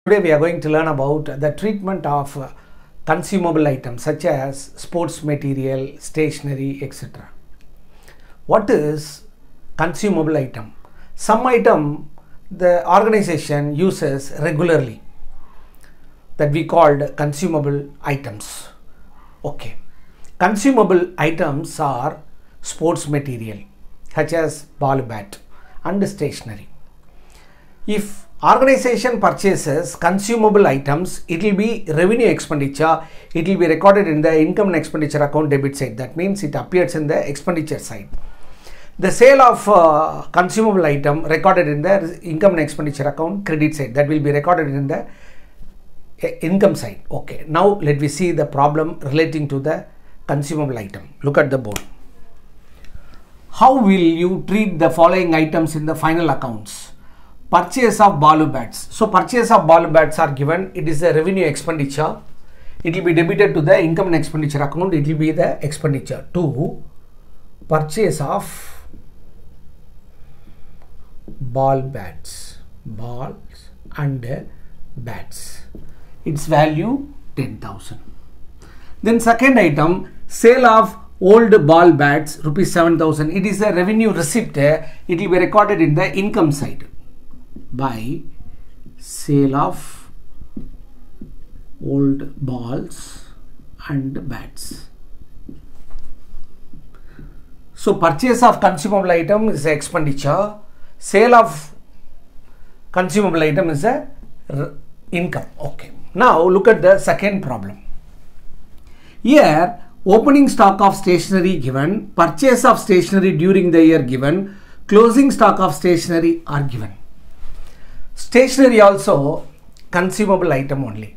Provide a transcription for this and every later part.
Today we are going to learn about the treatment of consumable items such as sports material, stationery, etc. What is consumable item? Some item the organization uses regularly that we called consumable items. Okay. Consumable items are sports material such as ball, bat and stationery. If organization purchases consumable items, it will be revenue expenditure. It will be recorded in the income and expenditure account debit side. That means it appears in the expenditure side. The sale of consumable item recorded in the income and expenditure account credit side. That will be recorded in the income side. Okay. Now let me see the problem relating to the consumable item. Look at the board. How will you treat the following items in the final accounts? Purchase of ball bats. So purchase of ball bats are given. It is a revenue expenditure. It will be debited to the income and expenditure account. It will be the expenditure. 2. Purchase of ball bats. Balls and bats. Its value 10,000. Then second item, sale of old ball bats, rupees 7,000. It is a revenue receipt. It will be recorded in the income side by sale of old balls and bats. So purchase of consumable item is a expenditure. Sale of consumable item is a income. Okay. Now look at the second problem. Here opening stock of stationery given, purchase of stationery during the year given, closing stock of stationery are given. Stationery also consumable item only.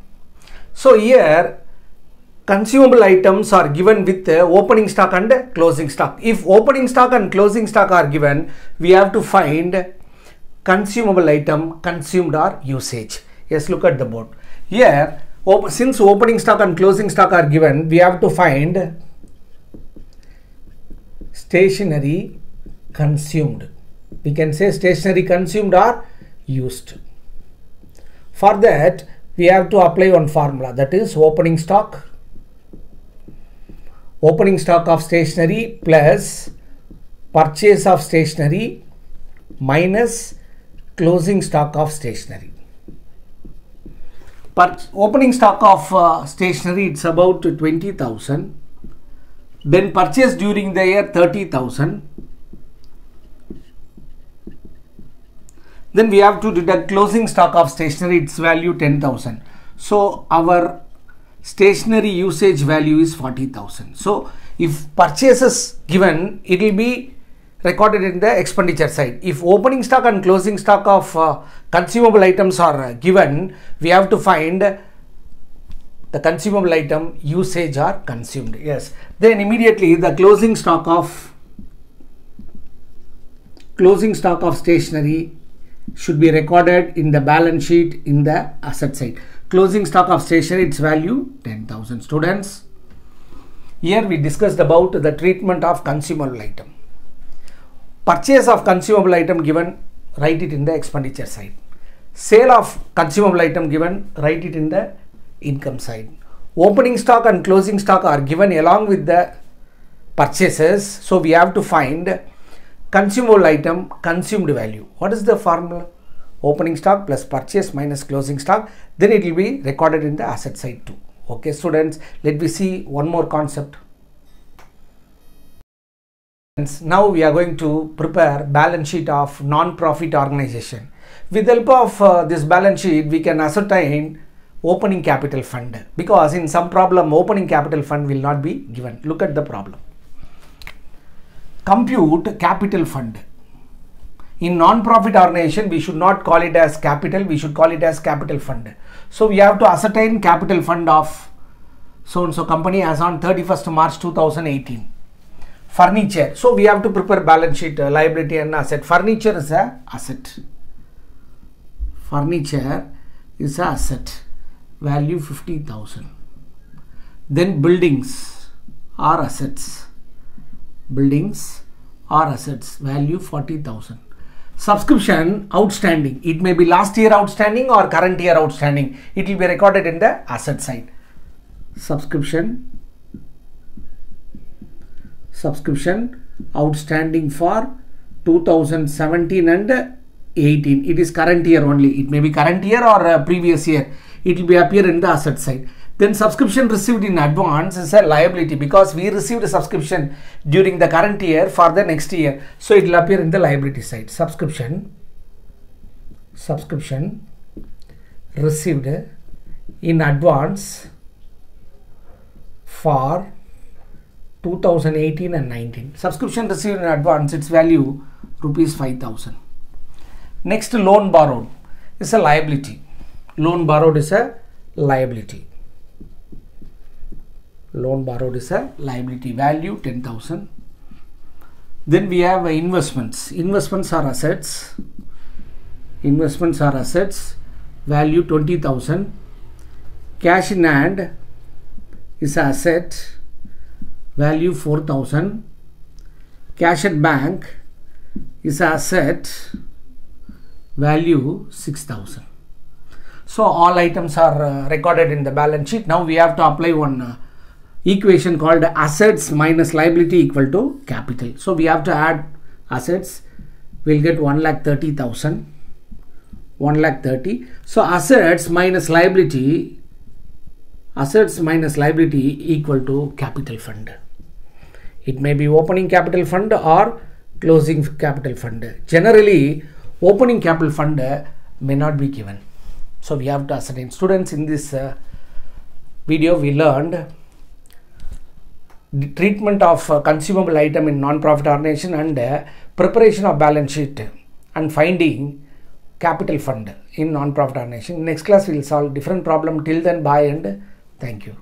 So here consumable items are given with opening stock and closing stock. If opening stock and closing stock are given, we have to find consumable item consumed or usage. Yes, look at the board. Here since opening stock and closing stock are given, we have to find stationery consumed. We can say stationery consumed or used. For that we have to apply one formula, that is opening stock of stationery plus purchase of stationery minus closing stock of stationery. Opening stock of stationery, it's about 20,000. Then purchase during the year 30,000. Then we have to deduct closing stock of stationery, its value 10,000. So our stationery usage value is 40,000. So if purchases given, it will be recorded in the expenditure side. If opening stock and closing stock of consumable items are given, we have to find the consumable item usage or consumed. Yes. Then immediately the closing stock of stationery should be recorded in the balance sheet in the asset side. Closing stock of stationery, its value 10,000. Students, here we discussed about the treatment of consumable item. Purchase of consumable item given, write it in the expenditure side. Sale of consumable item given, write it in the income side. Opening stock and closing stock are given along with the purchases. So we have to find consumable item consumed value. What is the formula? Opening stock plus purchase minus closing stock. Then it will be recorded in the asset side too. Okay, students, let me see one more concept. Now we are going to prepare balance sheet of non-profit organization. With the help of this balance sheet, we can ascertain opening capital fund, because in some problem opening capital fund will not be given. Look at the problem. Compute capital fund. In non-profit organization, we should not call it as capital, we should call it as capital fund. So we have to ascertain capital fund of so and so company as on 31st March 2018. Furniture. So we have to prepare balance sheet, liability and asset. Furniture is a asset. Furniture is a asset. Value 50,000. Then buildings are assets. Buildings are assets. Value 40,000. Subscription outstanding. It may be last year outstanding or current year outstanding. It will be recorded in the asset side. Subscription outstanding for 2017 and 18. It is current year only. It may be current year or previous year. It will be appear in the asset side. Then subscription received in advance is a liability because we received a subscription during the current year for the next year. So it will appear in the liability side. Subscription received in advance for 2018 and 19. Subscription received in advance, its value rupees 5,000. Next, loan borrowed is a liability. Loan borrowed is a liability. Loan borrowed is a liability, value 10,000. Then we have investments. Investments are assets. Investments are assets, value 20,000. Cash in hand is an asset, value 4,000. Cash at bank is an asset, value 6,000. So all items are recorded in the balance sheet. Now we have to apply one equation called assets minus liability equal to capital. So we have to add assets. We'll get 1,30,000. 1,30,000. So assets minus liability equal to capital fund. It may be opening capital fund or closing capital fund. Generally, opening capital fund may not be given. So we have to ascertain. Students, in this video we learned the treatment of consumable item in non-profit organization and preparation of balance sheet and finding capital fund in non-profit organization. Next class we will solve different problem. Till then, bye and thank you.